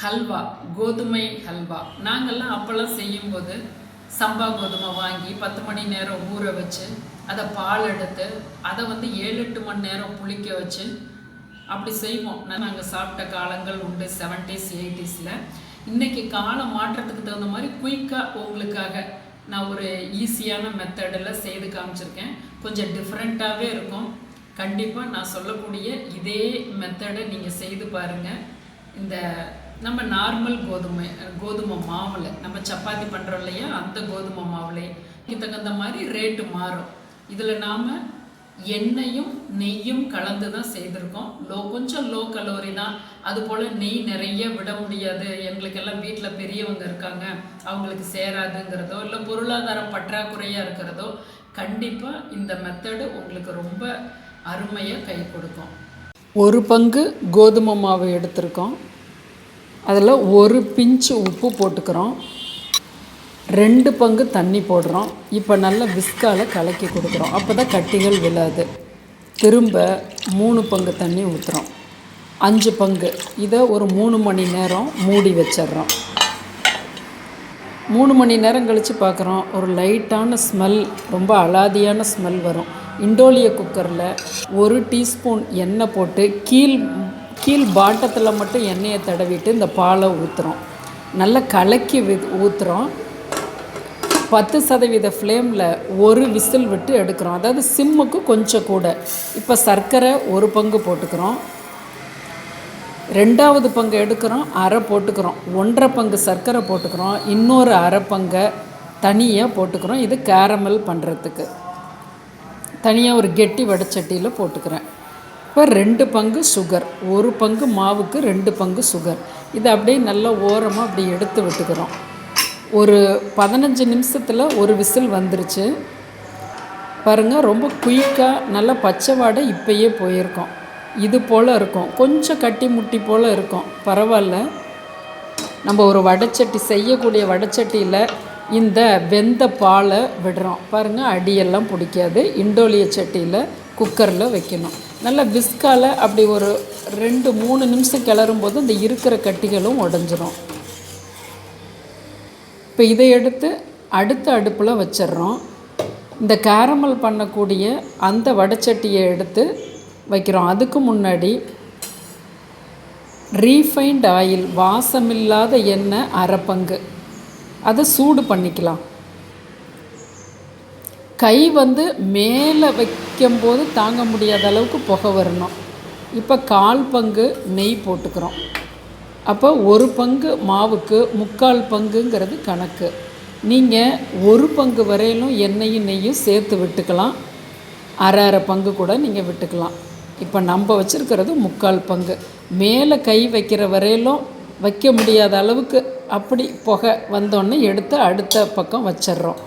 ஹல்வா, கோதுமை ஹல்வா. நாங்கள்லாம் அப்போல்லாம் செய்யும்போது சம்பா கோதுமை வாங்கி 10 மணி நேரம் ஊற வச்சு அதை பால் எடுத்து அதை 7-8 மணி நேரம் புளிக்க வச்சு அப்படி செய்வோம். நாங்கள் சாப்பிட்ட காலங்கள் உண்டு 70s 80s. இன்றைக்கி காலம் மாற்றத்துக்கு தகுந்த மாதிரி குயிக்காக உங்களுக்காக நான் ஒரு ஈஸியான மெத்தடில் செய்து காமிச்சிருக்கேன். கொஞ்சம் டிஃப்ரெண்ட்டாகவே இருக்கும். கண்டிப்பாக நான் சொல்லக்கூடிய இதே மெத்தடை நீங்கள் செய்து பாருங்கள். இந்த நம்ம நார்மல் கோதுமை மாவில் நம்ம சப்பாத்தி பண்ணுறோம் இல்லையா, அந்த கோதுமை மாவுலே தகுந்த மாதிரி ரேட்டு மாறும். இதில் நாம் எண்ணெயும் நெய்யும் கலந்து தான் செய்திருக்கோம். கொஞ்சம் லோ கலோரி தான். அதுபோல் நெய் நிறைய விட முடியாது, எங்களுக்கெல்லாம் வீட்டில் பெரியவங்க இருக்காங்க அவங்களுக்கு சேராதுங்கிறதோ இல்லை பொருளாதாரம் பற்றாக்குறையாக இருக்கிறதோ கண்டிப்பாக இந்த மெத்தடு உங்களுக்கு ரொம்ப அருமையாக கை கொடுக்கும். 1 பங்கு கோதுமை மாவு எடுத்திருக்கோம். அதில் 1 பிஞ்சு உப்பு போட்டுக்கிறோம். 2 பங்கு தண்ணி போடுறோம். இப்போ நல்லா விஸ்கால் கலக்கி கொடுக்குறோம். அப்போ தான் கட்டிகள் விழாது. திரும்ப 3 பங்கு தண்ணி ஊற்றுறோம். 5 பங்கு. இதை ஒரு 3 மணி நேரம் மூடி வச்சிட்றோம். 3 மணி நேரம் கழித்து பார்க்குறோம், ஒரு லைட்டான ஸ்மெல், ரொம்ப அலாதியான ஸ்மெல் வரும். இண்டோலிய குக்கரில் 1 டீஸ்பூன் எண்ணெய் போட்டு கீழ் பாட்டத்தில் மட்டும் எண்ணெயை தடவிட்டு இந்த பாலை ஊற்றுறோம். நல்லா கலக்கி ஊற்றுறோம். 10% ஃப்ளேமில் 1 விசில் விட்டு எடுக்கிறோம். அதாவது சிம்முக்கு கொஞ்சம் கூட. இப்போ சர்க்கரை 1 பங்கு போட்டுக்கிறோம். 2வது பங்கு எடுக்கிறோம், அரை போட்டுக்கிறோம். 1.5 பங்கு சர்க்கரை போட்டுக்கிறோம். இன்னொரு அரை பங்கை தனியாக போட்டுக்கிறோம். இது கேரமல் பண்ணுறதுக்கு தனியாக ஒரு கெட்டி வடைச்சட்டியில் போட்டுக்கிறேன். இப்போ 2 பங்கு சுகர், 1 பங்கு மாவுக்கு 2 பங்கு சுகர். இதை அப்படியே நல்லா ஓரமாக அப்படி எடுத்து விட்டுக்கிறோம். ஒரு 15 நிமிஷத்தில் 1 விசில் வந்துருச்சு பாருங்கள். ரொம்ப குயிக்காக நல்லா பச்சை வாடை இப்போயே போயிருக்கோம். இது போல் இருக்கும், கொஞ்சம் கட்டி முட்டி போல் இருக்கும், பரவாயில்ல. நம்ம ஒரு வடைச்சட்டி செய்யக்கூடிய வடைச்சட்டியில் இந்த வெந்த பாலை விடுறோம் பாருங்கள். அடியெல்லாம் பிடிக்காது. இண்டோலிய சட்டியில் குக்கரில் வைக்கணும். நல்லா விஸ்கால் அப்படி ஒரு 2-3 நிமிஷம் கிளறும்போது இந்த இருக்கிற கட்டிகளும் உடஞ்சிரும். இப்போ இதை எடுத்து அடுத்த அடுப்பில் வச்சிட்றோம். இந்த கேரமல் பண்ணக்கூடிய அந்த வடைச்சட்டியை எடுத்து வைக்கிறோம். அதுக்கு முன்னாடி ரீஃபைண்ட் ஆயில், வாசமில்லாத எண்ணெய் 1/2 பங்கு, அதை சூடு பண்ணிக்கலாம். கை மேலே வைக்கும்போது தாங்க முடியாத அளவுக்கு புகை வரணும். இப்போ 1/4 பங்கு நெய் போட்டுக்கிறோம். அப்போ 1 பங்கு மாவுக்கு 3/4 பங்குங்கிறது கணக்கு. நீங்கள் 1 பங்கு வரையிலும் எண்ணெயும் நெய்யும் சேர்த்து விட்டுக்கலாம். அரை பங்கு கூட நீங்கள் விட்டுக்கலாம். இப்போ நம்ம வச்சுருக்கிறது 3/4 பங்கு. மேலே கை வைக்கிற வரையிலும் வைக்க முடியாத அளவுக்கு அப்படி புகை வந்தோடனே எடுத்து அடுத்த பக்கம் வச்சிட்றோம்.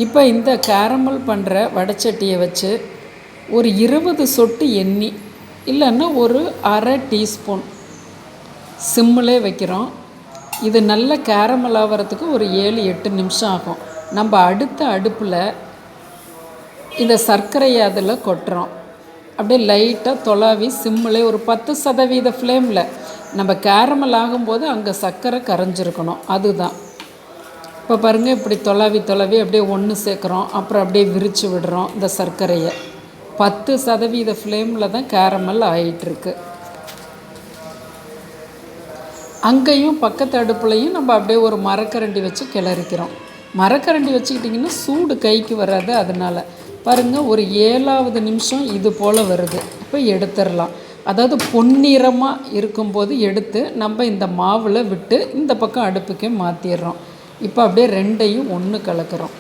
இப்போ இந்த கேரமல் பண்ணுற வடைச்சட்டியை வச்சு ஒரு 20 சொட்டு எண்ணெய் இல்லைன்னா ஒரு அரை டீஸ்பூன் சிம்மிலே வைக்கிறோம். இது நல்ல கேரமல் ஆகிறதுக்கு ஒரு 7-8 நிமிஷம் ஆகும். நம்ம அடுத்த அடுப்பில் இந்த சர்க்கரையை அதில் கொட்டுறோம். அப்படியே லைட்டாக தொலாவி சிம்மிலே ஒரு 10% ஃப்ளேமில். நம்ம கேரமல் ஆகும்போது அங்கே சர்க்கரை கரைஞ்சிருக்கணும், அதுதான். இப்போ பாருங்கள், இப்படி தொலாவி அப்படியே ஒன்று சேர்க்குறோம். அப்புறம் அப்படியே விரித்து விடுறோம். இந்த சர்க்கரையை 10% ஃப்ளேமில் தான் கேரமல் ஆகிட்டுருக்கு. அங்கேயும் பக்கத்து அடுப்புலையும் நம்ம அப்படியே ஒரு மரக்கரண்டி வச்சு கிளறிக்கிறோம். மரக்கரண்டி வச்சுக்கிட்டிங்கன்னா சூடு கைக்கு வராது. அதனால் பாருங்கள், ஒரு 7வது நிமிஷம் இது போல் வருது. இப்போ எடுத்துடலாம். அதாவது பொன்னிறமாக இருக்கும்போது எடுத்து நம்ம இந்த மாவில் விட்டு இந்த பக்கம் அடுப்புக்கே மாற்றிடுறோம். இப்போ அப்படியே 2ஐயும் ஒன்று கலக்கிறோம்.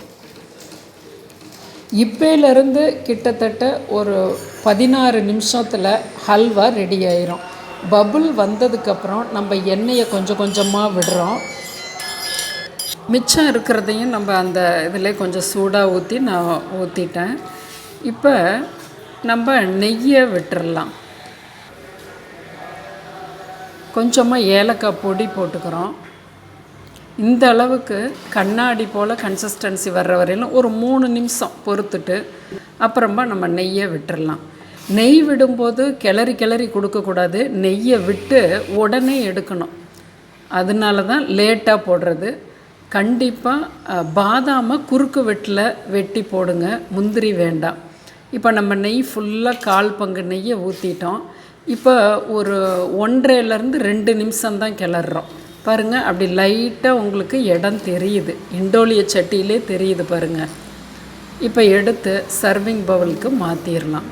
இப்போலேருந்து கிட்டத்தட்ட ஒரு 16 நிமிஷத்தில் ஹல்வா ரெடி ஆயிரும். பபுள் வந்ததுக்கப்புறம் நம்ம எண்ணெயை கொஞ்சம் கொஞ்சமாக விடுறோம். மிச்சம் இருக்கிறதையும் நம்ம அந்த இதில் கொஞ்சம் சூடாக ஊற்றி நான் ஊற்றிட்டேன். இப்போ நம்ம நெய்யை விட்டுறலாம். கொஞ்சமாக ஏலக்காய் பொடி போட்டுக்கிறோம். இந்த அளவுக்கு கண்ணாடி போல் கன்சிஸ்டன்சி வர்ற வரையிலும் ஒரு 3 நிமிஷம் பொறுத்துட்டு அப்புறமா நம்ம நெய்யை விட்டுடலாம். நெய் விடும்போது கிளறி கொடுக்கக்கூடாது. நெய்யை விட்டு உடனே எடுக்கணும். அதனால தான் லேட்டாக போடுறது. கண்டிப்பாக பாதாமை குறுக்கு வெட்டில் வெட்டி போடுங்க, முந்திரி வேண்டாம். இப்போ நம்ம நெய் ஃபுல்லாக 1/4 பங்கு நெய்யை ஊற்றிட்டோம். இப்போ ஒரு 1.5லேருந்து 2 நிமிஷம்தான் கிளறோம். பாருங்கள், அப்படி லைட்டாக உங்களுக்கு இடம் தெரியுது, இண்டோலிய சட்டியிலே தெரியுது பாருங்கள். இப்போ எடுத்து சர்விங் பவுலுக்கு மாற்றிடலாம்.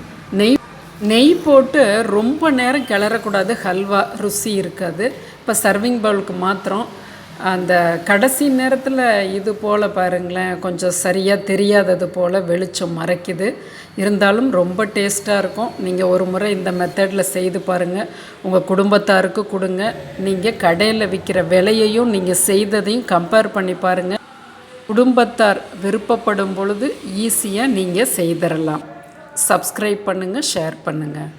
நெய் போட்டு ரொம்ப நேரம் கிளறக்கூடாது, ஹல்வா ருசி இருக்காது. இப்போ சர்விங் பவுலுக்கு மாத்திரம். அந்த கடைசி நேரத்தில் இது போல் பாருங்களேன், கொஞ்சம் சரியாக தெரியாதது போல் வெளிச்சம் மறைக்குது. இருந்தாலும் ரொம்ப டேஸ்ட்டாக இருக்கும். நீங்கள் ஒரு முறை இந்த மெத்தடில் செய்து பாருங்கள், உங்கள் குடும்பத்தாருக்கு கொடுங்க. நீங்கள் கடையில் விற்கிற விலையையும் நீங்கள் செய்ததையும் கம்பேர் பண்ணி பாருங்கள். குடும்பத்தார் விருப்பப்படும் பொழுது ஈஸியாக நீங்கள் செய்திடலாம். சப்ஸ்கிரைப் பண்ணுங்கள், ஷேர் பண்ணுங்கள்.